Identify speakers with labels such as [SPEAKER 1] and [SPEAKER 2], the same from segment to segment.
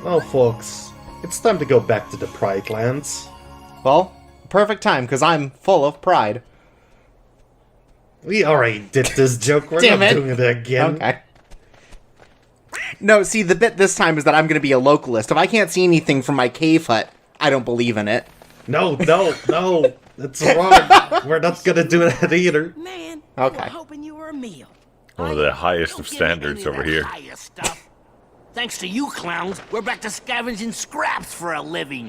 [SPEAKER 1] Well, folks, it's time to go back to the Pride Lands.
[SPEAKER 2] Well, perfect time, because I'm full of pride.
[SPEAKER 1] We already did this joke, we're
[SPEAKER 2] Damn
[SPEAKER 1] not
[SPEAKER 2] it.
[SPEAKER 1] doing it again.
[SPEAKER 2] Okay. No, see, the bit this time is that I'm going to be a localist. If I can't see anything from my cave hut, I don't believe in it.
[SPEAKER 1] No, that's wrong. We're not gonna do that either.
[SPEAKER 3] Man,
[SPEAKER 2] Okay.
[SPEAKER 3] I was hoping you were a meal.
[SPEAKER 4] One of the highest of
[SPEAKER 3] Don't give me
[SPEAKER 4] standards
[SPEAKER 3] any of
[SPEAKER 4] over
[SPEAKER 3] that
[SPEAKER 4] here.
[SPEAKER 3] higher stuff. Thanks to you clowns, we're back to scavenging scraps for a living.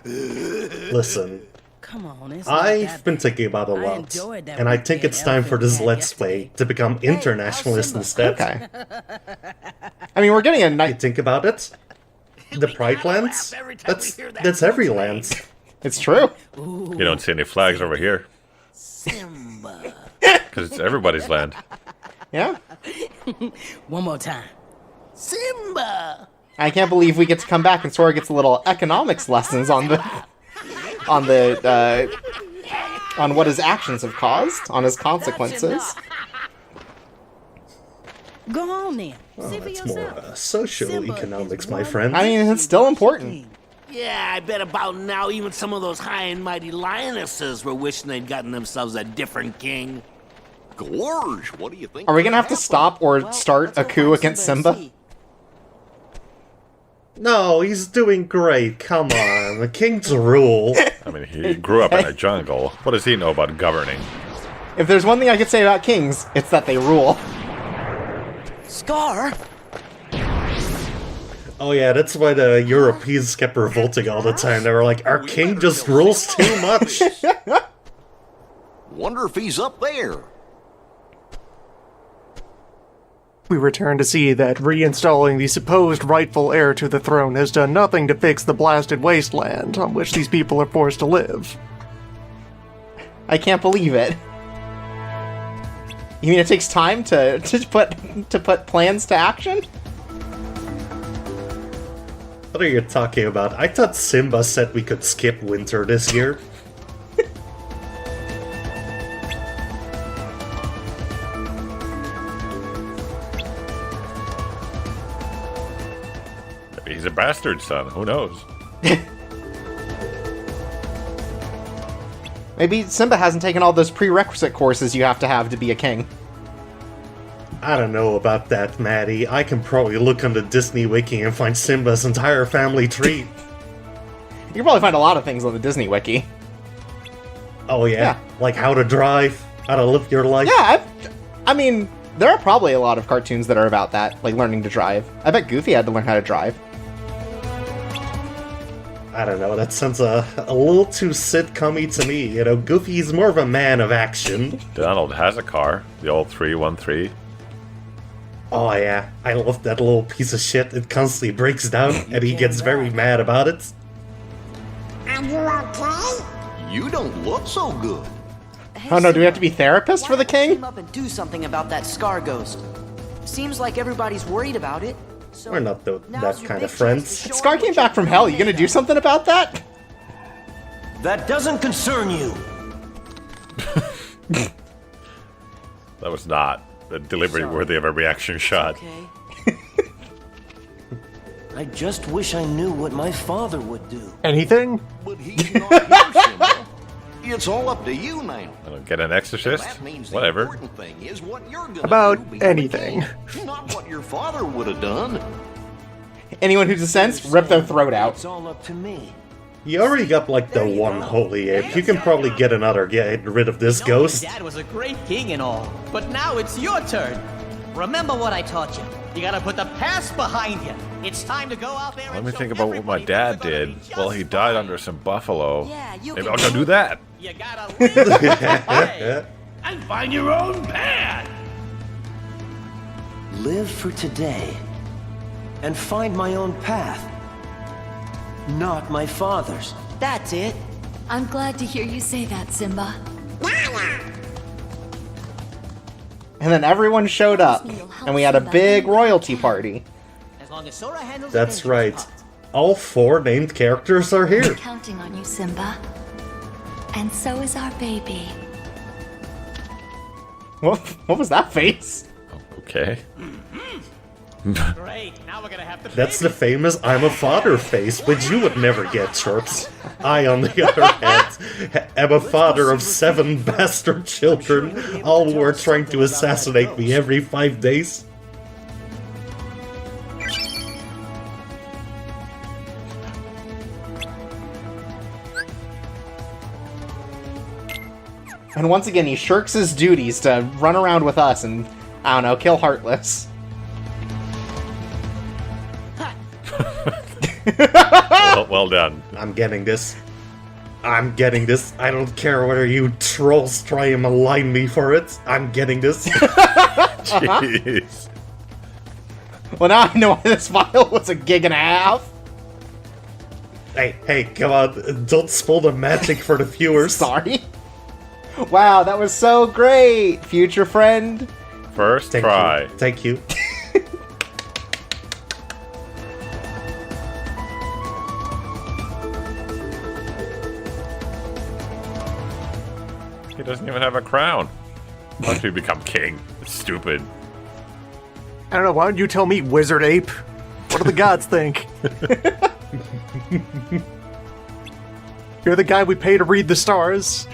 [SPEAKER 1] Listen,
[SPEAKER 3] Come on, it's not
[SPEAKER 1] I've
[SPEAKER 3] that
[SPEAKER 1] been
[SPEAKER 3] bad.
[SPEAKER 1] thinking about a
[SPEAKER 3] I
[SPEAKER 1] lot,
[SPEAKER 3] enjoyed that
[SPEAKER 1] and I
[SPEAKER 3] weekend
[SPEAKER 1] think it's time for this
[SPEAKER 3] outfit we had
[SPEAKER 1] Let's Play
[SPEAKER 3] yesterday.
[SPEAKER 1] to become internationalist
[SPEAKER 3] how's
[SPEAKER 1] instead.
[SPEAKER 2] Okay. I mean, we're getting a
[SPEAKER 1] You
[SPEAKER 2] nice...
[SPEAKER 1] think about it? The
[SPEAKER 3] We
[SPEAKER 1] Pride
[SPEAKER 3] gotta
[SPEAKER 1] Lands?
[SPEAKER 3] laugh every time we
[SPEAKER 1] That's
[SPEAKER 3] hear that
[SPEAKER 1] every
[SPEAKER 3] name.
[SPEAKER 1] lands.
[SPEAKER 2] It's true.
[SPEAKER 4] You don't see any flags over here,
[SPEAKER 3] Simba.
[SPEAKER 4] because it's everybody's land.
[SPEAKER 2] Yeah.
[SPEAKER 3] One more time. Simba.
[SPEAKER 2] I can't believe we get to come back and Sora gets a little economics lessons on on what his actions have caused, on his consequences.
[SPEAKER 3] Go on then.
[SPEAKER 1] Oh,
[SPEAKER 3] See for
[SPEAKER 1] that's more
[SPEAKER 3] yourself.
[SPEAKER 1] socio-economics,
[SPEAKER 3] Simba
[SPEAKER 1] my
[SPEAKER 3] is
[SPEAKER 1] friend.
[SPEAKER 2] I mean, it's still important.
[SPEAKER 3] Yeah, I bet about now even some of those high and mighty lionesses were wishing they'd gotten themselves a different king.
[SPEAKER 5] Gorge, what do you think?
[SPEAKER 2] Are we gonna have to stop or
[SPEAKER 3] Well,
[SPEAKER 2] start a
[SPEAKER 3] let's go
[SPEAKER 2] coup
[SPEAKER 3] find
[SPEAKER 2] against
[SPEAKER 3] Simba and
[SPEAKER 2] Simba?
[SPEAKER 3] see.
[SPEAKER 1] No, he's doing great. Come on, the king's rule.
[SPEAKER 4] I mean, he grew up in a jungle. What does he know about governing?
[SPEAKER 2] If there's one thing I could say about kings, it's that they rule.
[SPEAKER 3] Scar?
[SPEAKER 1] Oh yeah, that's why the Europeans kept revolting all the time. They were like, our king just rules too much.
[SPEAKER 5] Wonder if he's up there.
[SPEAKER 6] We return to see that reinstalling the supposed rightful heir to the throne has done nothing to fix the blasted wasteland on which these people are forced to live.
[SPEAKER 2] I can't believe it. You mean it takes time to put plans to action?
[SPEAKER 1] What are you talking about? I thought Simba said we could skip winter this year.
[SPEAKER 4] Maybe he's a bastard son. Who knows?
[SPEAKER 2] Maybe Simba hasn't taken all those prerequisite courses you have to be a king.
[SPEAKER 1] I don't know about that, Maddie. I can probably look on the Disney Wiki and find Simba's entire family tree.
[SPEAKER 2] You can probably find a lot of things on the Disney Wiki.
[SPEAKER 1] Oh yeah?
[SPEAKER 2] Yeah.
[SPEAKER 1] Like how to drive, how to live your life.
[SPEAKER 2] Yeah, I mean, there are probably a lot of cartoons that are about that, like learning to drive. I bet Goofy had to learn how to drive.
[SPEAKER 1] I don't know, that sounds a little too sitcom-y to me. You know, Goofy's more of a man of action.
[SPEAKER 4] Donald has a car. The old 313.
[SPEAKER 1] Oh yeah, I love that little piece of shit. It constantly breaks down, and he gets very mad about it.
[SPEAKER 7] Are you okay?
[SPEAKER 5] You don't look so good.
[SPEAKER 2] Oh no, do we have to be therapists for the king?
[SPEAKER 8] Team up and do something about that Scar ghost. Seems like everybody's worried about it. So
[SPEAKER 1] We're not that
[SPEAKER 8] now's your
[SPEAKER 1] kind
[SPEAKER 8] big
[SPEAKER 1] of friends.
[SPEAKER 8] chance to show
[SPEAKER 2] Scar
[SPEAKER 8] them
[SPEAKER 2] came
[SPEAKER 8] what
[SPEAKER 2] back
[SPEAKER 8] you're
[SPEAKER 2] from hell. You
[SPEAKER 8] made
[SPEAKER 2] gonna do
[SPEAKER 8] of.
[SPEAKER 2] something about that?
[SPEAKER 9] That doesn't concern you.
[SPEAKER 4] That was not a delivery worthy of a reaction shot.
[SPEAKER 8] Okay.
[SPEAKER 9] I just wish I knew what my father would do.
[SPEAKER 6] Anything?
[SPEAKER 5] But he's not here, Simba. It's all up to you now.
[SPEAKER 4] I don't get an exorcist?
[SPEAKER 5] That means the
[SPEAKER 4] Whatever.
[SPEAKER 5] important thing is what you're gonna
[SPEAKER 6] About
[SPEAKER 5] do being a
[SPEAKER 6] anything.
[SPEAKER 5] king, not what your father would have done.
[SPEAKER 2] Anyone who dissents, rip their throat out.
[SPEAKER 9] It's all up to me.
[SPEAKER 1] You already got like the one holy ape. You can probably get another, get rid of this ghost.
[SPEAKER 10] Dad was a great king and all, but now it's your turn. Remember what I taught you. You gotta put the past behind you. It's time to go out there
[SPEAKER 4] Let
[SPEAKER 10] and
[SPEAKER 4] me
[SPEAKER 10] show
[SPEAKER 4] think about what my
[SPEAKER 10] everybody
[SPEAKER 4] dad
[SPEAKER 10] that you're gonna
[SPEAKER 4] did.
[SPEAKER 10] be just
[SPEAKER 4] Well, he died under some buffalo.
[SPEAKER 8] Yeah, you
[SPEAKER 4] Maybe
[SPEAKER 8] can
[SPEAKER 4] I'll go do that.
[SPEAKER 10] You gotta live today and find your own path.
[SPEAKER 9] Live for today and find my own path. Not my father's.
[SPEAKER 8] That's it.
[SPEAKER 7] I'm glad to hear you say that, Simba.
[SPEAKER 2] And then everyone showed up, and we had a big royalty party.
[SPEAKER 10] As long as Sora handles
[SPEAKER 1] That's
[SPEAKER 10] the
[SPEAKER 1] right.
[SPEAKER 10] dangerous part.
[SPEAKER 1] All 4 named characters are here.
[SPEAKER 7] Counting on you, Simba. And so is our baby.
[SPEAKER 2] What was that face?
[SPEAKER 4] Okay.
[SPEAKER 10] Great, now we're gonna have to
[SPEAKER 1] That's the famous I'm a father face, which you would never get, Chirps. I, on the other hand, am a father of 7 bastard children, all who are trying to assassinate me every 5 days.
[SPEAKER 2] And once again, he shirks his duties to run around with us and, I don't know, kill Heartless.
[SPEAKER 4] Well done.
[SPEAKER 1] I'm getting this. I'm getting this. I don't care whether you trolls try and malign me for it. I'm getting this.
[SPEAKER 4] Jeez.
[SPEAKER 2] Well, now I know why this file was a gig and a half.
[SPEAKER 1] Hey, come on. Don't spoil the magic for the viewers.
[SPEAKER 2] Sorry. Wow, that was so great, future friend.
[SPEAKER 4] First
[SPEAKER 1] Thank
[SPEAKER 4] try.
[SPEAKER 1] you. Thank you.
[SPEAKER 4] He doesn't even have a crown. Why don't you become king? It's stupid.
[SPEAKER 6] I don't know, why don't you tell me, wizard ape? What do the gods think? You're the guy we pay to read the stars.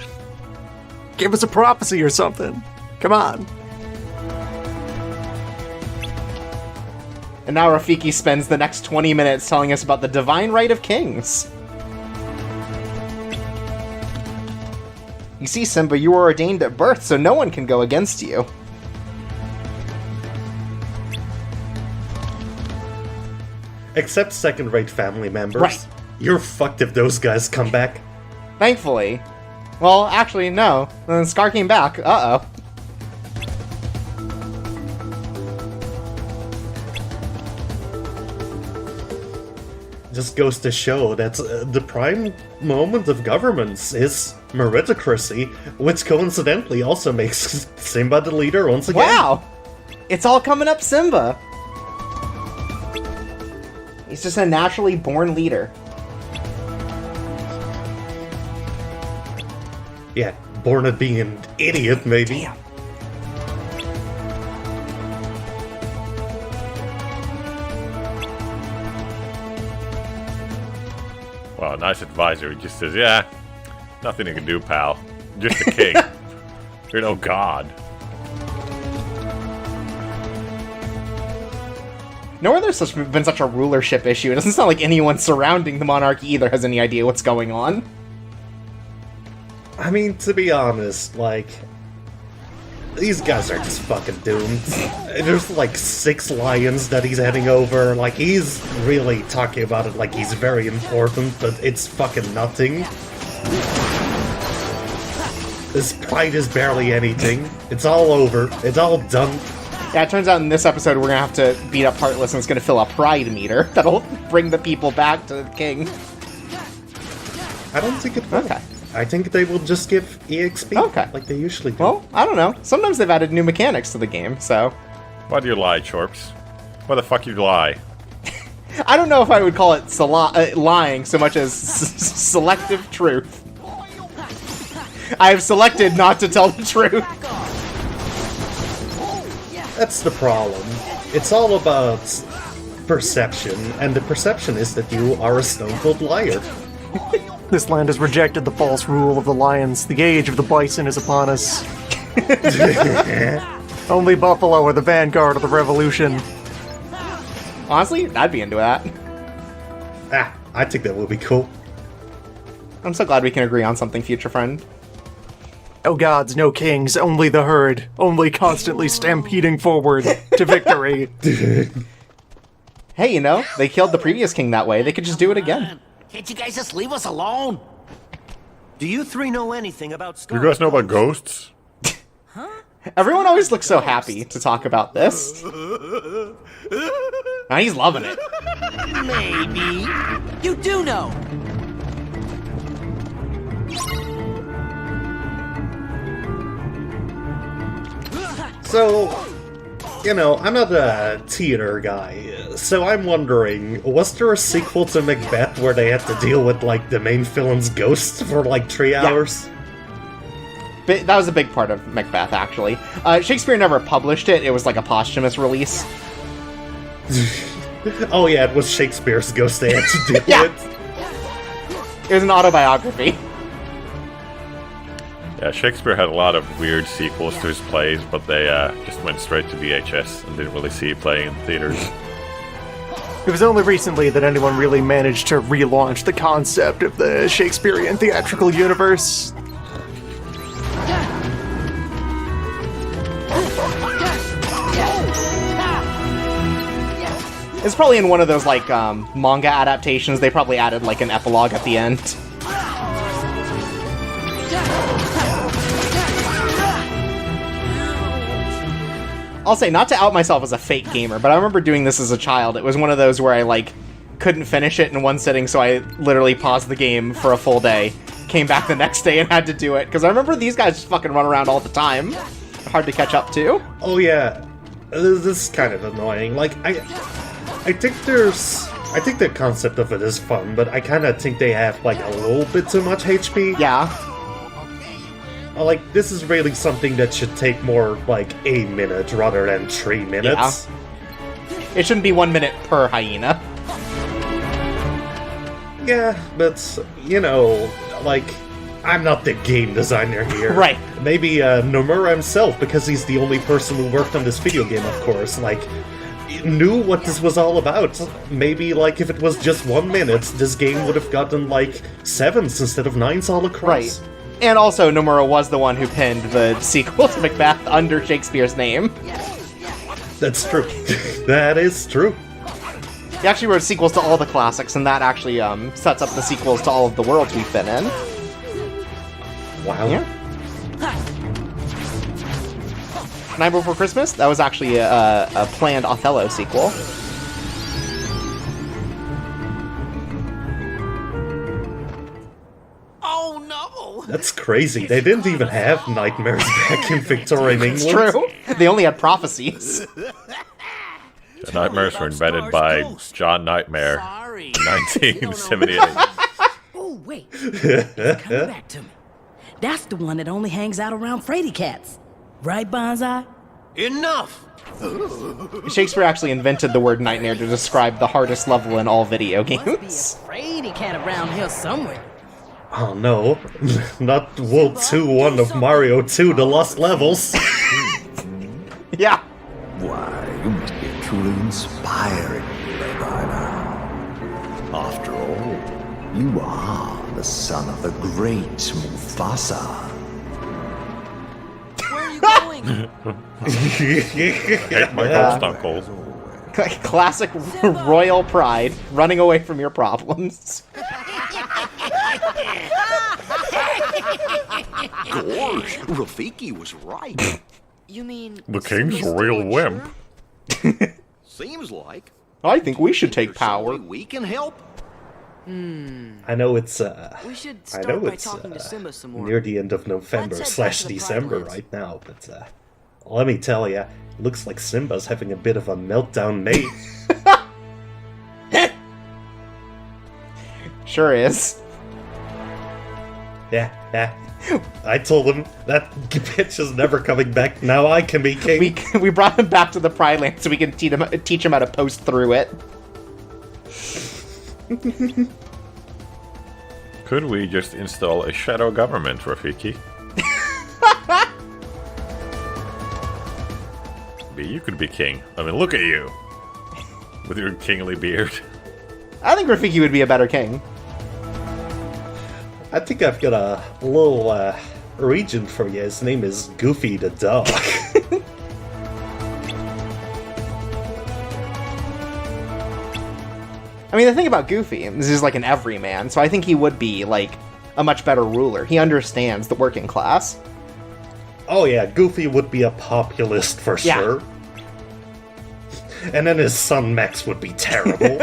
[SPEAKER 6] Give us a prophecy or something. Come on.
[SPEAKER 2] And now Rafiki spends the next 20 minutes telling us about the divine right of kings. You see, Simba, you were ordained at birth, so no one can go against you.
[SPEAKER 1] Except second-rate family members.
[SPEAKER 2] Right.
[SPEAKER 1] You're fucked if those guys come back.
[SPEAKER 2] Thankfully. Well, actually, no. Then Scar came back. Uh-oh.
[SPEAKER 1] Just goes to show that the prime moment of governments is meritocracy, which coincidentally also makes Simba the leader once again.
[SPEAKER 2] Wow! It's all coming up Simba. He's just a naturally born leader.
[SPEAKER 1] Yeah, born at being an idiot, maybe.
[SPEAKER 2] Damn.
[SPEAKER 4] Well, a nice advisor. He just says, yeah, nothing you can do, pal. Just a king. You're no god.
[SPEAKER 2] Nowhere there's been such a rulership issue. It doesn't sound like anyone surrounding the monarchy either has any idea what's going on.
[SPEAKER 1] I mean, to be honest, like, these guys are just fucking doomed. There's like 6 lions that he's heading over. Like, he's really talking about it like he's very important, but it's fucking nothing. His pride is barely anything. It's all over. It's all done.
[SPEAKER 2] Yeah, it turns out in this episode we're gonna have to beat up Heartless and it's gonna fill a pride meter that'll bring the people back to the king.
[SPEAKER 1] I don't think it will.
[SPEAKER 2] Okay.
[SPEAKER 1] I think they will just give EXP,
[SPEAKER 2] Okay.
[SPEAKER 1] like they usually do.
[SPEAKER 2] Well, I don't know. Sometimes they've added new mechanics to the game, so...
[SPEAKER 4] Why do you lie, Chorps? Why the fuck you lie?
[SPEAKER 2] I don't know if I would call it lying so much as selective truth. I have selected not to tell the truth.
[SPEAKER 1] That's the problem. It's all about perception, and the perception is that you are a stone-cold liar.
[SPEAKER 6] This land has rejected the false rule of the lions. The age of the bison is upon us. Only buffalo are the vanguard of the revolution.
[SPEAKER 2] Honestly, I'd be into that.
[SPEAKER 1] I think that would be cool.
[SPEAKER 2] I'm so glad we can agree on something, future friend.
[SPEAKER 6] No gods, no kings, only the herd. Only constantly stampeding forward to victory.
[SPEAKER 2] Hey, you know, they killed the previous king that way. They could just do it again.
[SPEAKER 3] Can't you guys just leave us alone?
[SPEAKER 9] Do you 3 know anything about
[SPEAKER 4] Do
[SPEAKER 9] Scar?
[SPEAKER 4] you guys know about ghosts?
[SPEAKER 2] Everyone always looks so happy to talk about this. Now he's loving it.
[SPEAKER 8] Maybe. You do know.
[SPEAKER 1] So, you know, I'm not a theater guy, so I'm wondering, was there a sequel to Macbeth where they had to deal with, like, the main villain's ghost for, like, 3 hours?
[SPEAKER 2] That was a big part of Macbeth, actually. Shakespeare never published it. It was like a posthumous release.
[SPEAKER 1] Oh yeah, it was Shakespeare's ghost they had to deal
[SPEAKER 2] Yeah.
[SPEAKER 1] with.
[SPEAKER 2] It was an autobiography.
[SPEAKER 4] Yeah, Shakespeare had a lot of weird sequels to his plays, but they just went straight to VHS and didn't really see it playing in theaters.
[SPEAKER 6] It was only recently that anyone really managed to relaunch the concept of the Shakespearean theatrical universe.
[SPEAKER 2] It's probably in one of those, like, manga adaptations. They probably added, like, an epilogue at the end. I'll say, not to out myself as a fake gamer, but I remember doing this as a child. It was one of those where I, like, couldn't finish it in one sitting, so I literally paused the game for a full day, came back the next day and had to do it, because I remember these guys just fucking run around all the time. Hard to catch up to.
[SPEAKER 1] Oh yeah, this is kind of annoying. Like, I think the concept of it is fun, but I kind of think they have, like, a little bit too much HP.
[SPEAKER 2] Yeah.
[SPEAKER 1] Like, this is really something that should take more, like, a minute rather than 3 minutes.
[SPEAKER 2] Yeah. It shouldn't be 1 minute per hyena.
[SPEAKER 1] Yeah, but, you know, like, I'm not the game designer here.
[SPEAKER 2] Right.
[SPEAKER 1] Maybe Nomura himself, because he's the only person who worked on this video game, of course, like, knew what this was all about. Maybe, like, if it was just 1 minute, this game would have gotten, like, 7s instead of 9s all across.
[SPEAKER 2] Right. And also, Nomura was the one who penned the sequel to Macbeth under Shakespeare's name.
[SPEAKER 1] That's true. That is true.
[SPEAKER 2] He actually wrote sequels to all the classics, and that actually sets up the sequels to all of the worlds we've been in.
[SPEAKER 1] Wow.
[SPEAKER 2] Yeah. Night Before Christmas? That was actually a planned Othello sequel.
[SPEAKER 3] Oh no!
[SPEAKER 1] That's crazy. They didn't even have nightmares back in Victorian England.
[SPEAKER 2] It's true. They only had prophecies.
[SPEAKER 4] The nightmares were invented by John Nightmare
[SPEAKER 3] Sorry.
[SPEAKER 4] in 1978.
[SPEAKER 11] Oh, wait. It's coming back to me. That's the one that only hangs out around Frady cats. Right, Bonsai?
[SPEAKER 3] Enough!
[SPEAKER 2] Shakespeare actually invented the word nightmare to describe the hardest level in all video
[SPEAKER 11] Must be a
[SPEAKER 2] games.
[SPEAKER 11] Frady cat around here somewhere.
[SPEAKER 1] Oh no. Not World 2-1 of Mario 2, The Lost Levels.
[SPEAKER 2] Yeah.
[SPEAKER 5] Why, you must be a truly inspiring by now. After all, you are the son of the great Mufasa.
[SPEAKER 8] Where are you going?
[SPEAKER 4] Hate my ghost uncle.
[SPEAKER 2] Classic royal pride, running away from your problems.
[SPEAKER 5] Gosh, Rafiki was right.
[SPEAKER 8] You mean...
[SPEAKER 4] The king's a
[SPEAKER 8] Simba's
[SPEAKER 4] real
[SPEAKER 8] still
[SPEAKER 4] wimp.
[SPEAKER 8] unsure?
[SPEAKER 5] Seems like.
[SPEAKER 2] I think we should take
[SPEAKER 5] There's some
[SPEAKER 2] power.
[SPEAKER 5] way we can help.
[SPEAKER 1] I know it's
[SPEAKER 8] We should
[SPEAKER 1] I
[SPEAKER 8] start
[SPEAKER 1] know
[SPEAKER 8] by
[SPEAKER 1] it's
[SPEAKER 8] talking to Simba some more.
[SPEAKER 1] near the end of November
[SPEAKER 8] Let's head back
[SPEAKER 1] /
[SPEAKER 8] to the
[SPEAKER 1] December
[SPEAKER 8] Pride
[SPEAKER 1] right now, but let me tell ya, looks like Simba's having a bit of a meltdown, mate.
[SPEAKER 2] Sure is.
[SPEAKER 1] Yeah. I told him that bitch is never coming back. Now I can be king.
[SPEAKER 2] We brought him back to the Pride Land so we can teach him how to post through it.
[SPEAKER 4] Could we just install a shadow government, Rafiki? You could be king. I mean, look at you. With your kingly beard.
[SPEAKER 2] I think Rafiki would be a better king.
[SPEAKER 1] I think I've got a little regent for you. His name is Goofy the dog.
[SPEAKER 2] I mean, the thing about Goofy is he's like an everyman, so I think he would be, like, a much better ruler. He understands the working class.
[SPEAKER 1] Oh yeah, Goofy would be a populist for
[SPEAKER 2] Yeah.
[SPEAKER 1] sure. And then his son Max would be terrible.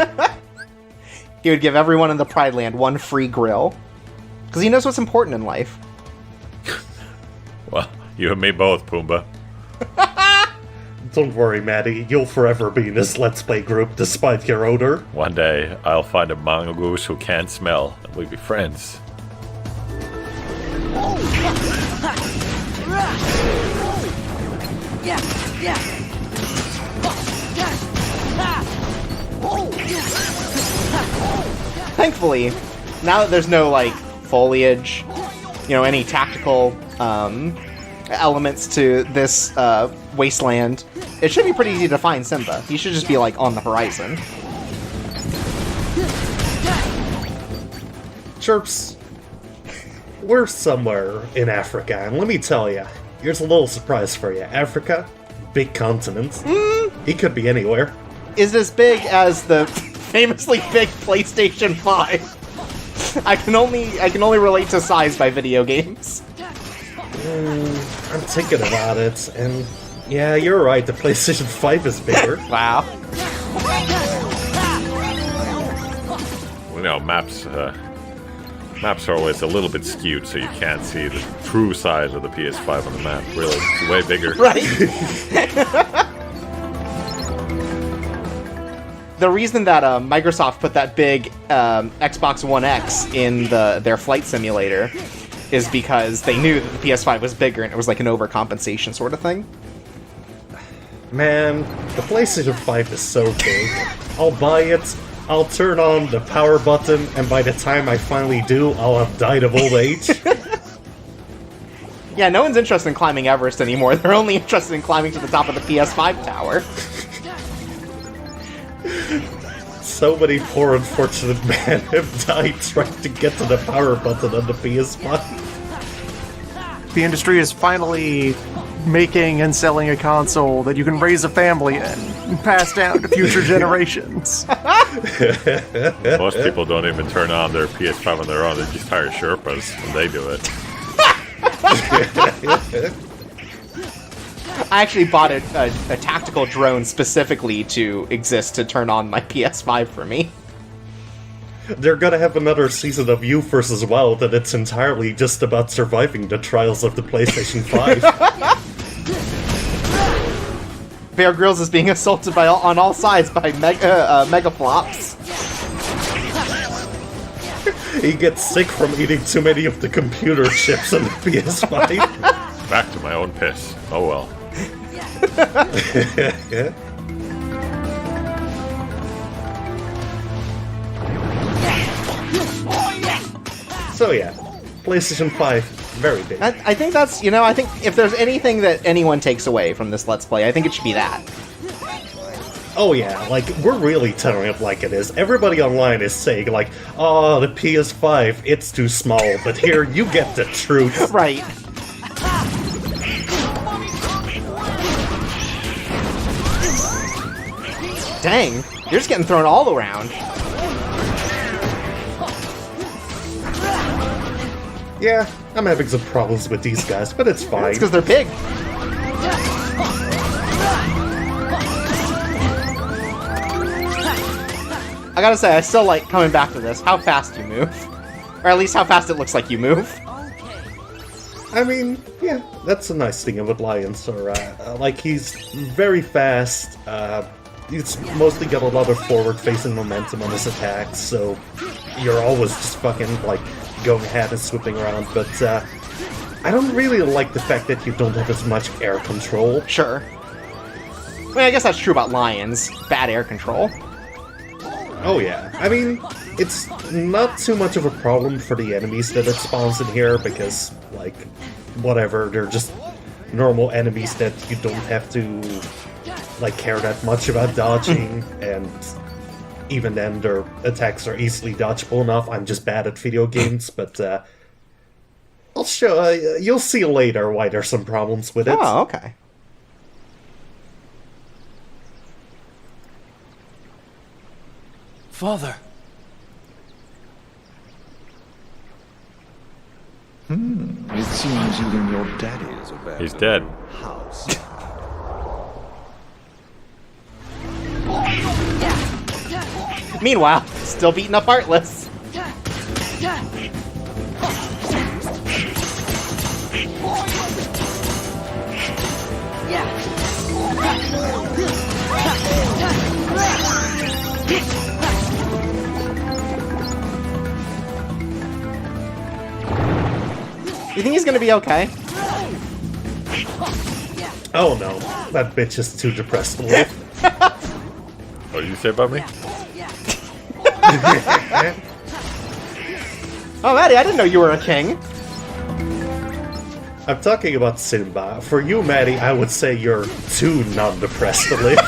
[SPEAKER 2] He would give everyone in the Pride Land one free grill. Because he knows what's important in life.
[SPEAKER 4] Well, you and me both, Pumbaa.
[SPEAKER 1] Don't worry, Maddie. You'll forever be in this Let's Play group despite your odor.
[SPEAKER 4] One day, I'll find a mongoose who can't smell, and we'll be friends.
[SPEAKER 11] Yeah.
[SPEAKER 2] thankfully, now that there's no, like, foliage, any tactical elements to this wasteland, it should be pretty easy to find Simba. He should just be, like, on the horizon.
[SPEAKER 1] Chirps, we're somewhere in Africa, and let me tell you, here's a little surprise for you. Africa, big continent. He could be anywhere.
[SPEAKER 2] Is as big as the famously big PlayStation 5. I can only relate to size by video games.
[SPEAKER 1] I'm thinking about it, and yeah, you're right, the PlayStation 5 is bigger.
[SPEAKER 2] Wow.
[SPEAKER 4] Well, maps are always a little bit skewed, so you can't see the true size of the PS5 on the map. Really, it's way bigger.
[SPEAKER 2] Right. The reason that Microsoft put that big Xbox One X in their flight simulator is because they knew that the PS5 was bigger and it was like an overcompensation sort of thing.
[SPEAKER 1] Man, the PlayStation 5 is so big. I'll buy it, I'll turn on the power button, and by the time I finally do, I'll have died of old age.
[SPEAKER 2] Yeah, no one's interested in climbing Everest anymore. They're only interested in climbing to the top of the PS5 tower.
[SPEAKER 1] So many poor unfortunate men have died trying to get to the power button on the PS5.
[SPEAKER 6] The industry is finally making and selling a console that you can raise a family in and pass down to future generations.
[SPEAKER 4] Most people don't even turn on their PS5 on their own. They just hire Sherpas and they do it.
[SPEAKER 2] I actually bought a tactical drone specifically to exist to turn on my PS5 for me.
[SPEAKER 1] They're gonna have another season of Youth vs. Wild, and it's entirely just about surviving the trials of the PlayStation 5.
[SPEAKER 2] Bear Grylls is being assaulted on all sides by mega flops.
[SPEAKER 1] He gets sick from eating too many of the computer chips on the PS5.
[SPEAKER 4] Back to my own piss. Oh well. So yeah, PlayStation 5, very big.
[SPEAKER 2] I think that's, I think if there's anything that anyone takes away from this Let's Play, I think it should be that.
[SPEAKER 1] Oh yeah, like, we're really telling it like it is. Everybody online is saying, like, oh, the PS5, it's too small, but here, you get the truth.
[SPEAKER 2] Right. Dang, you're just getting thrown all around.
[SPEAKER 1] Yeah, I'm having some problems with these guys, but it's fine.
[SPEAKER 2] It's because they're big. I gotta say, I still like coming back to this, how fast you move. Or at least how fast it looks like you move.
[SPEAKER 1] I mean, yeah, that's a nice thing about Lions, or, like, he's very fast, he's mostly got a lot of forward-facing momentum on his attacks, so you're always just fucking, like, going ahead and swooping around, but, I don't really like the fact that you don't have as much air control.
[SPEAKER 2] Sure. I mean, I guess that's true about Lions. Bad air control.
[SPEAKER 1] Oh yeah, I mean, it's not too much of a problem for the enemies that it spawns in here, because, like, whatever, they're just normal enemies that you don't have to, like, care that much about dodging, and even then their attacks are easily dodgeable enough. I'm just bad at video games, but, I'll show, you'll see later why there's some problems with it.
[SPEAKER 2] Oh, okay.
[SPEAKER 9] Father.
[SPEAKER 5] It seems even your daddy is abandoned.
[SPEAKER 4] He's dead.
[SPEAKER 5] House.
[SPEAKER 2] Meanwhile, still beating up Heartless. You think he's gonna be okay?
[SPEAKER 1] Oh no, that bitch is too depressed to live.
[SPEAKER 4] What did you say about me?
[SPEAKER 2] Oh, Maddie, I didn't know you were a king.
[SPEAKER 1] I'm talking about Simba. For you, Maddie, I would say you're too non-depressed to live.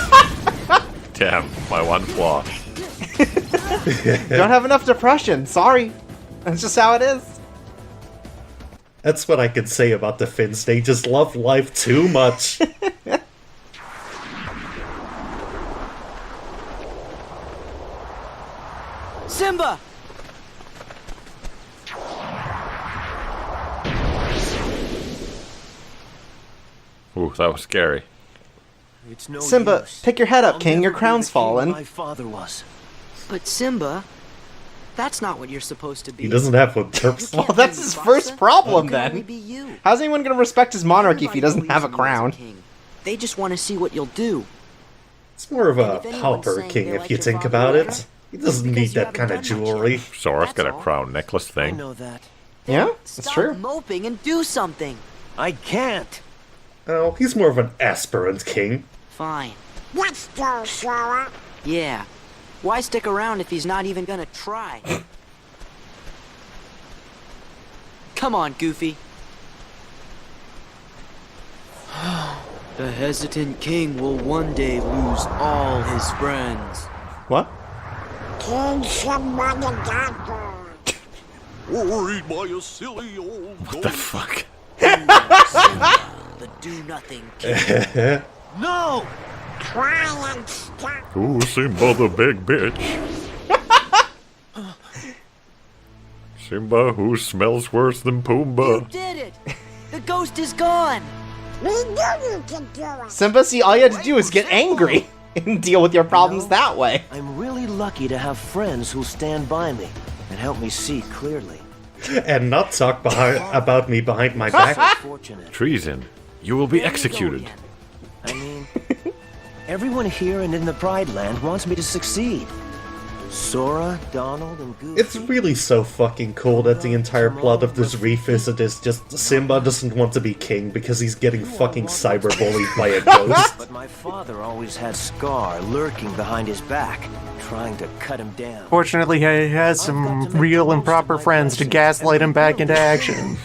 [SPEAKER 4] Damn, my one flaw.
[SPEAKER 2] Don't have enough depression. Sorry. That's just how it is.
[SPEAKER 1] That's what I can say about the Finns. They just love life too much.
[SPEAKER 8] Simba!
[SPEAKER 4] Ooh, that was scary.
[SPEAKER 9] It's no
[SPEAKER 2] Simba,
[SPEAKER 9] use.
[SPEAKER 2] pick your head up,
[SPEAKER 9] I'll
[SPEAKER 2] King. Your
[SPEAKER 9] never be
[SPEAKER 2] crown's
[SPEAKER 9] the king
[SPEAKER 2] fallen.
[SPEAKER 9] My father was.
[SPEAKER 8] But Simba, that's not what you're supposed to be.
[SPEAKER 1] He doesn't have one purpose.
[SPEAKER 2] Well, that's his first problem,
[SPEAKER 8] How can we
[SPEAKER 2] then.
[SPEAKER 8] be you?
[SPEAKER 2] How's anyone gonna respect his monarchy if he doesn't have a
[SPEAKER 8] Everybody
[SPEAKER 2] crown?
[SPEAKER 8] believes in you as a king. They just want to see what you'll do.
[SPEAKER 1] It's more of a
[SPEAKER 8] if anyone's
[SPEAKER 1] pauper
[SPEAKER 8] saying
[SPEAKER 1] king
[SPEAKER 8] they
[SPEAKER 1] if
[SPEAKER 8] like
[SPEAKER 1] you
[SPEAKER 8] your
[SPEAKER 1] think
[SPEAKER 8] father
[SPEAKER 1] about
[SPEAKER 8] better,
[SPEAKER 1] it. He doesn't
[SPEAKER 8] because
[SPEAKER 1] need
[SPEAKER 8] you
[SPEAKER 1] that
[SPEAKER 8] haven't
[SPEAKER 1] kind of
[SPEAKER 8] done much
[SPEAKER 1] jewelry.
[SPEAKER 4] Sora's got a
[SPEAKER 8] That's all.
[SPEAKER 4] crown necklace
[SPEAKER 9] I
[SPEAKER 4] thing.
[SPEAKER 9] know that.
[SPEAKER 2] Yeah, that's
[SPEAKER 8] Stop
[SPEAKER 2] true.
[SPEAKER 8] moping and do something.
[SPEAKER 9] I can't.
[SPEAKER 1] Oh, he's more of an aspirant king.
[SPEAKER 8] Fine. Let's go, Sora. Yeah. Why stick around if he's not even gonna try? Come on, Goofy. The hesitant king will one day lose all his friends.
[SPEAKER 2] What?
[SPEAKER 11] King Simba the Dapper.
[SPEAKER 9] Worried by a silly old
[SPEAKER 4] What the fuck?
[SPEAKER 8] The do-nothing king.
[SPEAKER 9] No!
[SPEAKER 11] Try and stop.
[SPEAKER 4] Ooh, Simba the big bitch. Simba, who smells worse than
[SPEAKER 8] You
[SPEAKER 4] Pumbaa?
[SPEAKER 8] did it! The ghost is gone!
[SPEAKER 11] We knew you could do it.
[SPEAKER 2] Simba, see, all you had to do is get angry and deal with your problems that way.
[SPEAKER 9] I'm really lucky to have friends who'll stand by me and help me see clearly.
[SPEAKER 1] And not talk about me behind my back.
[SPEAKER 9] Fortunate.
[SPEAKER 4] Treason. You will be executed.
[SPEAKER 9] I mean, everyone here and in the Pride Land wants me to succeed. Sora, Donald, and Goofy.
[SPEAKER 1] It's really so fucking cool that the entire plot of this revisit is just Simba doesn't want to be king because he's getting fucking cyberbullied by a ghost.
[SPEAKER 9] But my father always had Scar lurking behind his back, trying to cut him down.
[SPEAKER 6] Fortunately, he has some real and proper friends to gaslight him back into action.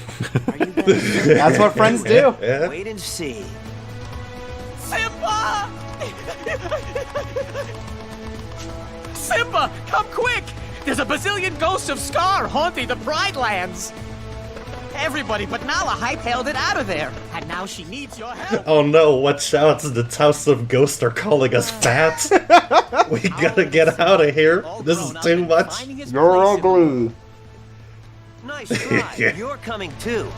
[SPEAKER 2] That's what friends do.
[SPEAKER 1] Yeah.
[SPEAKER 9] Wait and see.
[SPEAKER 10] Simba! Simba, come quick! There's a bazillion ghosts of Scar haunting the Pride Lands. Everybody but Nala hightailed it out of there, and now she needs your help.
[SPEAKER 1] Oh no, watch out, the House of Ghosts are calling us fat. We gotta get out of here. This is too much.
[SPEAKER 2] You're ugly.
[SPEAKER 9] Nice try. You're coming too.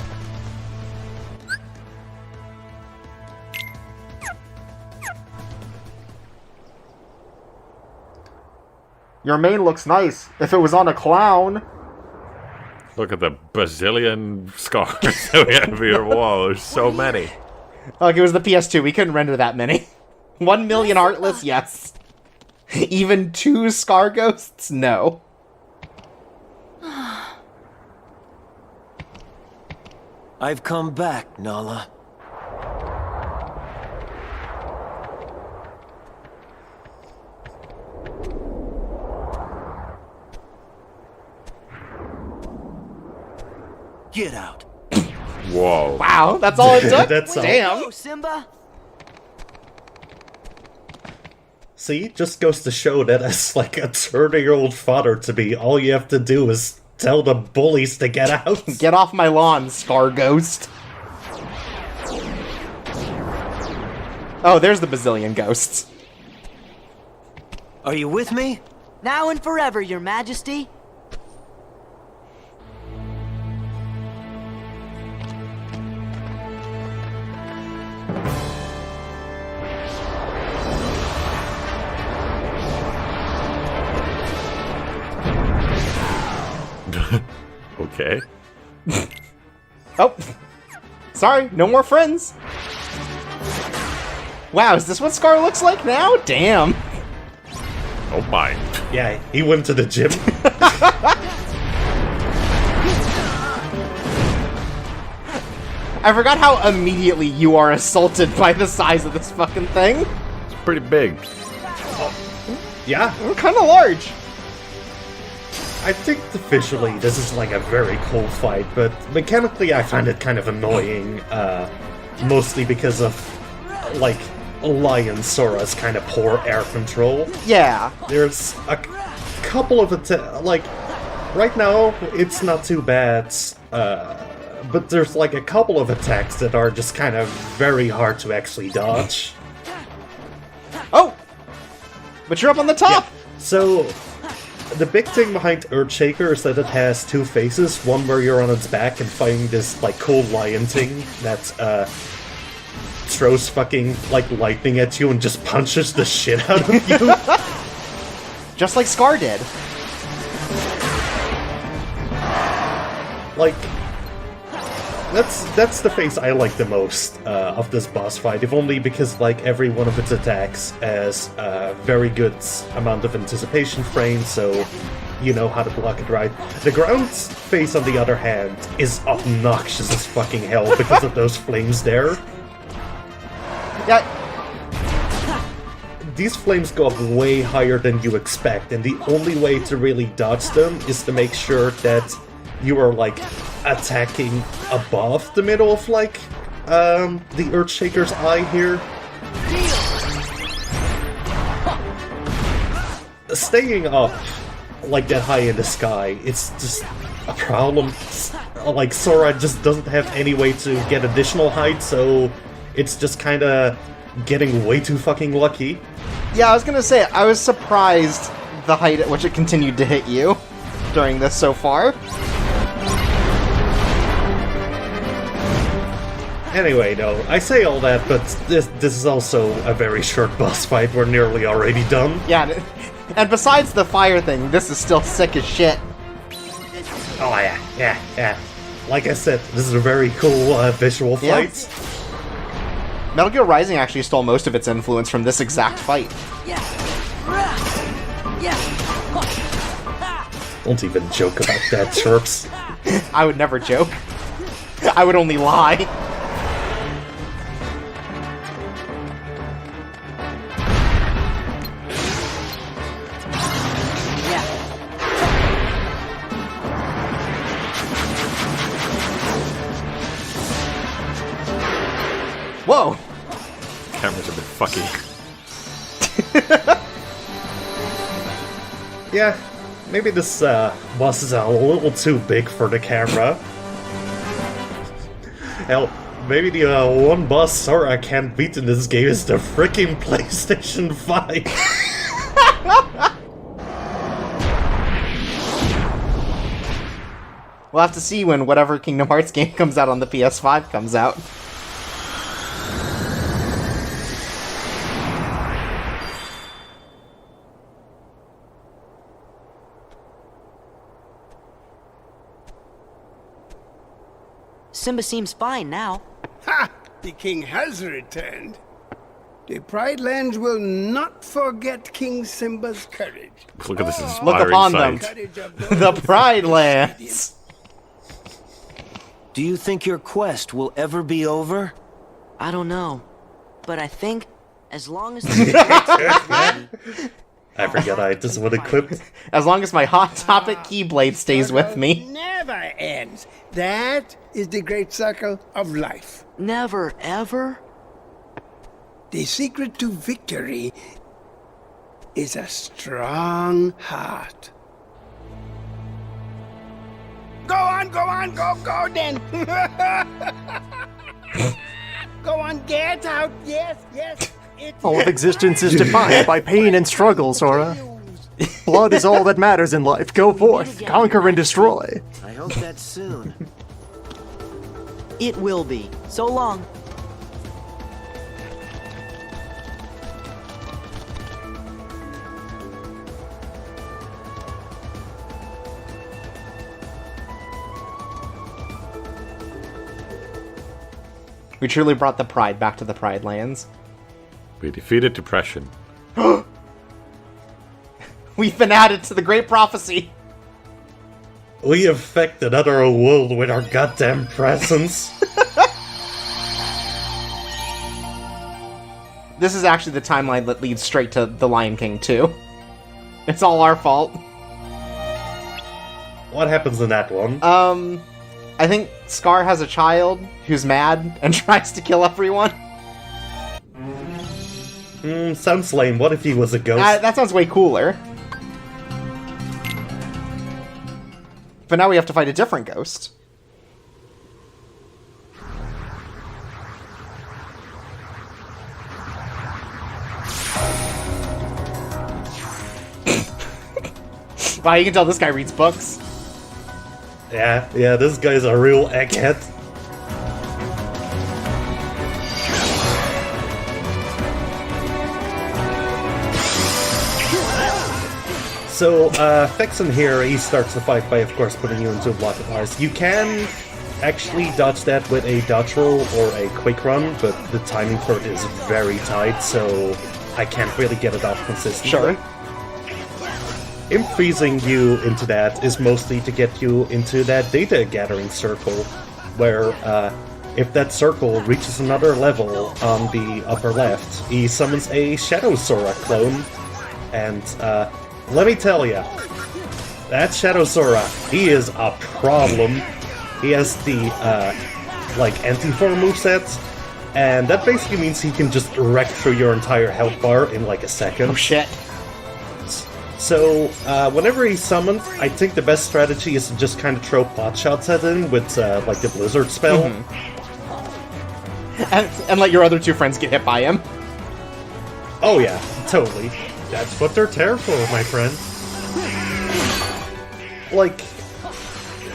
[SPEAKER 2] Your mane looks nice. If it was on a clown.
[SPEAKER 4] Look at the bazillion scars that we have on your wall. There's so many.
[SPEAKER 2] Like, it was the PS2. We couldn't render that many. 1 million heartless? Yes. Even 2 Scar Ghosts? No.
[SPEAKER 9] I've come back, Nala. Get out.
[SPEAKER 4] Whoa.
[SPEAKER 2] Wow, that's all it took?
[SPEAKER 1] That's all.
[SPEAKER 2] Damn.
[SPEAKER 8] Go, Simba!
[SPEAKER 1] See, just goes to show that as like a 30-year-old father-to-be, all you have to do is tell the bullies to get out.
[SPEAKER 2] Get off my lawn, Scar Ghost. Oh, there's the bazillion ghosts.
[SPEAKER 9] Are you with me?
[SPEAKER 8] Now and forever, your majesty.
[SPEAKER 4] Okay.
[SPEAKER 2] Oh. Sorry, no more friends. Wow, is this what Scar looks like now? Damn.
[SPEAKER 4] Oh my.
[SPEAKER 1] Yeah, he went to the gym.
[SPEAKER 2] I forgot how immediately you are assaulted by the size of this fucking thing.
[SPEAKER 4] It's pretty big.
[SPEAKER 1] Yeah.
[SPEAKER 2] We're kind of large.
[SPEAKER 1] I think visually this is like a very cool fight, but mechanically I find it kind of annoying, mostly because of, like, Lion Sora's kind of poor air control.
[SPEAKER 2] Yeah.
[SPEAKER 1] There's a couple of like, right now it's not too bad, but there's like a couple of attacks that are just kind of very hard to actually dodge.
[SPEAKER 2] Oh! But you're up on the top!
[SPEAKER 1] Yeah. So, the big thing behind Earthshaker is that it has two phases, one where you're on its back and fighting this, like, cool lion thing that, throws fucking, like, lightning at you and just punches the shit out of you.
[SPEAKER 2] Just like Scar did.
[SPEAKER 1] Like, that's the phase I like the most of this boss fight, if only because, like, every one of its attacks has a very good amount of anticipation frames, so you know how to block it right. The ground phase, on the other hand, is obnoxious as fucking hell because of those flames there.
[SPEAKER 2] Yeah.
[SPEAKER 1] These flames go up way higher than you expect, and the only way to really dodge them is to make sure that you are, like, attacking above the middle of, like, the Earthshaker's eye here. Staying up, like, that high in the sky, it's just a problem. Like, Sora just doesn't have any way to get additional height, so it's just kinda getting way too fucking lucky.
[SPEAKER 2] Yeah, I was gonna say, I was surprised the height at which it continued to hit you during this so far.
[SPEAKER 1] Anyway, no, I say all that, but this is also a very short boss fight. We're nearly already done.
[SPEAKER 2] Yeah, and besides the fire thing, this is still sick as shit.
[SPEAKER 1] Oh yeah. Like I said, this is a very cool visual fight.
[SPEAKER 2] Yeah. Metal Gear Rising actually stole most of its influence from this exact fight.
[SPEAKER 1] Don't even joke about that, Chirps.
[SPEAKER 2] I would never joke. I would only lie. Whoa!
[SPEAKER 4] Camera's a bit fucky.
[SPEAKER 1] Yeah, maybe this boss is a little too big for the camera. Hell, maybe the one boss Sora can't beat in this game is the freaking PlayStation 5.
[SPEAKER 2] We'll have to see when whatever Kingdom Hearts game comes out on the PS5 comes out.
[SPEAKER 8] Simba seems fine now.
[SPEAKER 12] Ha! The king has returned. The Pride Lands will not forget King Simba's courage.
[SPEAKER 4] Look at this inspiring
[SPEAKER 2] Look upon
[SPEAKER 4] sight.
[SPEAKER 2] them. The Pride Lands.
[SPEAKER 9] Do you think your quest will ever be over?
[SPEAKER 8] I don't know. But I think as long as
[SPEAKER 1] I forgot I had this one equipped.
[SPEAKER 2] As long as my Hot Topic Keyblade stays with me.
[SPEAKER 12] Never ends. That is the great circle of life.
[SPEAKER 8] Never, ever?
[SPEAKER 12] The secret to victory is a strong heart. Go on, go then! Go on, get out, yes.
[SPEAKER 6] All of existence is defined by pain and struggle, Sora. Blood is all that matters in life. Go forth, conquer and destroy.
[SPEAKER 9] I hope that's soon.
[SPEAKER 8] It will be. So long.
[SPEAKER 2] We truly brought the pride back to the Pride Lands.
[SPEAKER 4] We defeated depression.
[SPEAKER 2] We've been added to the Great Prophecy.
[SPEAKER 1] We affect another world with our goddamn presence.
[SPEAKER 2] This is actually the timeline that leads straight to The Lion King 2. It's all our fault.
[SPEAKER 1] What happens in that one?
[SPEAKER 2] I think Scar has a child who's mad and tries to kill everyone.
[SPEAKER 1] Sounds lame. What if he was a ghost?
[SPEAKER 2] That sounds way cooler. But now we have to fight a different ghost. Wow, you can tell this guy reads books.
[SPEAKER 1] Yeah, this guy's a real egghead. So, Vexen here, he starts the fight by, of course, putting you into a block of ice. You can actually dodge that with a dodge roll or a quick run, but the timing for it is very tight, so I can't really get it off consistently.
[SPEAKER 2] Sure.
[SPEAKER 1] Him freezing you into that is mostly to get you into that data gathering circle, where if that circle reaches another level on the upper left, he summons a Shadow Sora clone, and let me tell ya, that Shadow Sora, he is a problem. He has the anti-form moveset, and that basically means he can just wreck through your entire health bar in like a second.
[SPEAKER 2] Oh shit.
[SPEAKER 1] So, whenever he's summoned, I think the best strategy is to just kind of throw pot shots at him with, like, the Blizzard spell.
[SPEAKER 2] And let your other two friends get hit by him.
[SPEAKER 1] Oh yeah, totally. That's what they're there for, my friend. Like,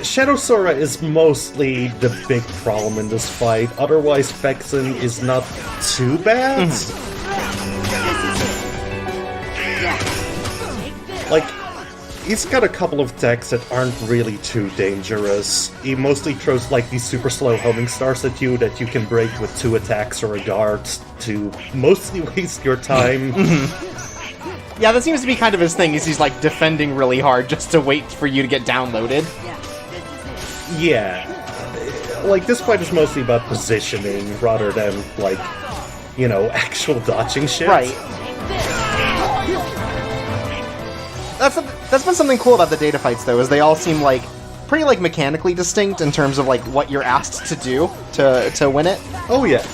[SPEAKER 1] Shadow Sora is mostly the big problem in this fight. Otherwise, Vexen is not too bad. Like, he's got a couple of attacks that aren't really too dangerous. He mostly throws, like, these super slow homing stars at you that you can break with 2 attacks or a guard to mostly waste your time.
[SPEAKER 2] Yeah, that seems to be kind of his thing, is he's, like, defending really hard just to wait for you to get downloaded.
[SPEAKER 1] Yeah. Like, this fight is mostly about positioning rather than, like, you know, actual dodging shit.
[SPEAKER 2] Right. That's been something cool about the data fights, though, is they all seem like pretty like mechanically distinct in terms of like what you're asked to do to win it.
[SPEAKER 1] Oh yeah,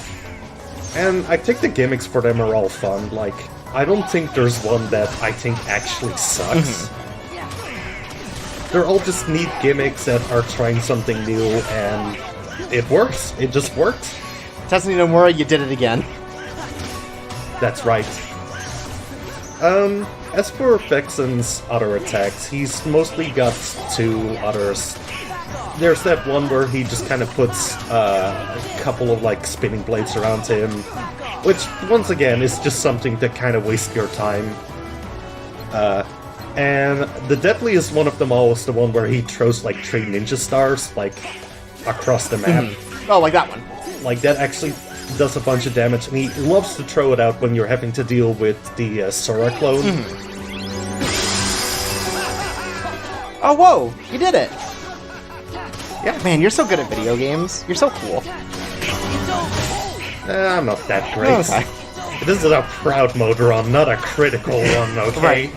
[SPEAKER 1] and I think the gimmicks for them are all fun. Like, I don't think there's one that I think actually sucks. They're all just neat gimmicks that are trying something new, and it works. It just works.
[SPEAKER 2] Tetsuya Nomura, you did it again.
[SPEAKER 1] That's right. As for Vexen's other attacks, he's mostly got 2 others. There's that one where he just kind of puts a couple of, like, spinning blades around him, which, once again, is just something to kind of waste your time. And the deadliest one of them all is the one where he throws, like, 3 ninja stars, like, across the map.
[SPEAKER 2] Oh, like that one.
[SPEAKER 1] Like, that actually does a bunch of damage, and he loves to throw it out when you're having to deal with the Sora clone.
[SPEAKER 2] Oh, whoa! You did it! Yeah, man, you're so good at video games. You're so cool.
[SPEAKER 1] I'm not that great.
[SPEAKER 2] Okay.
[SPEAKER 1] This is a proud mode run, not a critical one, okay?
[SPEAKER 2] Right.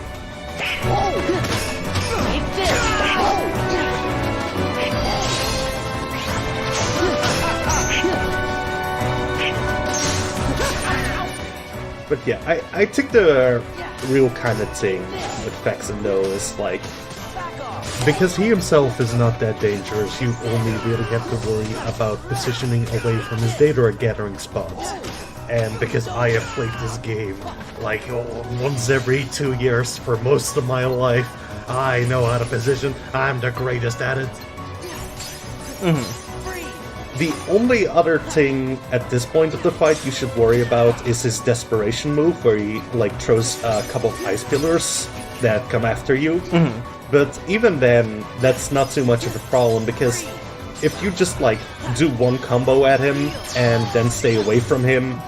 [SPEAKER 1] But yeah, I think the real kind of thing with Vexen, though, is like, because he himself is not that dangerous, you only really have to worry about positioning away from his data gathering spots. And because I have played this game, like, once every 2 years for most of my life, I know how to position. I'm the greatest at it. The only other thing at this point of the fight you should worry about is his desperation move, where he, like, throws a couple of ice pillars that come after you. But even then, that's not too much of a problem, because if you just, like, do one combo at him and then stay away from him,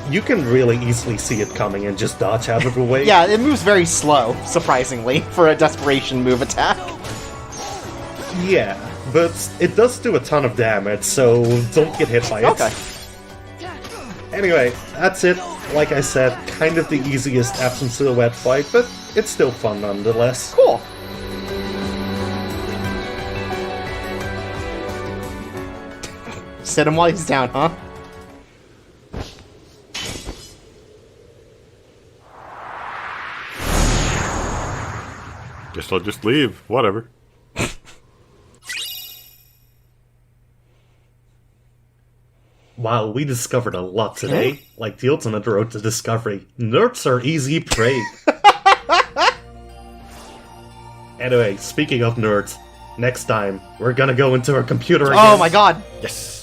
[SPEAKER 1] you can really easily see it coming and just dodge out of the way.
[SPEAKER 2] Yeah, it moves very slow, surprisingly, for a desperation move attack.
[SPEAKER 1] Yeah, but it does do a ton of damage, so don't get hit by it.
[SPEAKER 2] Okay.
[SPEAKER 1] Anyway, that's it. Like I said, kind of the easiest Absent Silhouette fight, but it's still fun nonetheless.
[SPEAKER 2] Cool. just hit him while he's down, huh?
[SPEAKER 4] Guess I'll just leave. Whatever.
[SPEAKER 1] Wow, we discovered a lot today. Like the ultimate road to discovery. Nerds are easy prey. Anyway, speaking of nerds, next time we're gonna go into our computer again.
[SPEAKER 2] Oh my god!
[SPEAKER 4] Yes.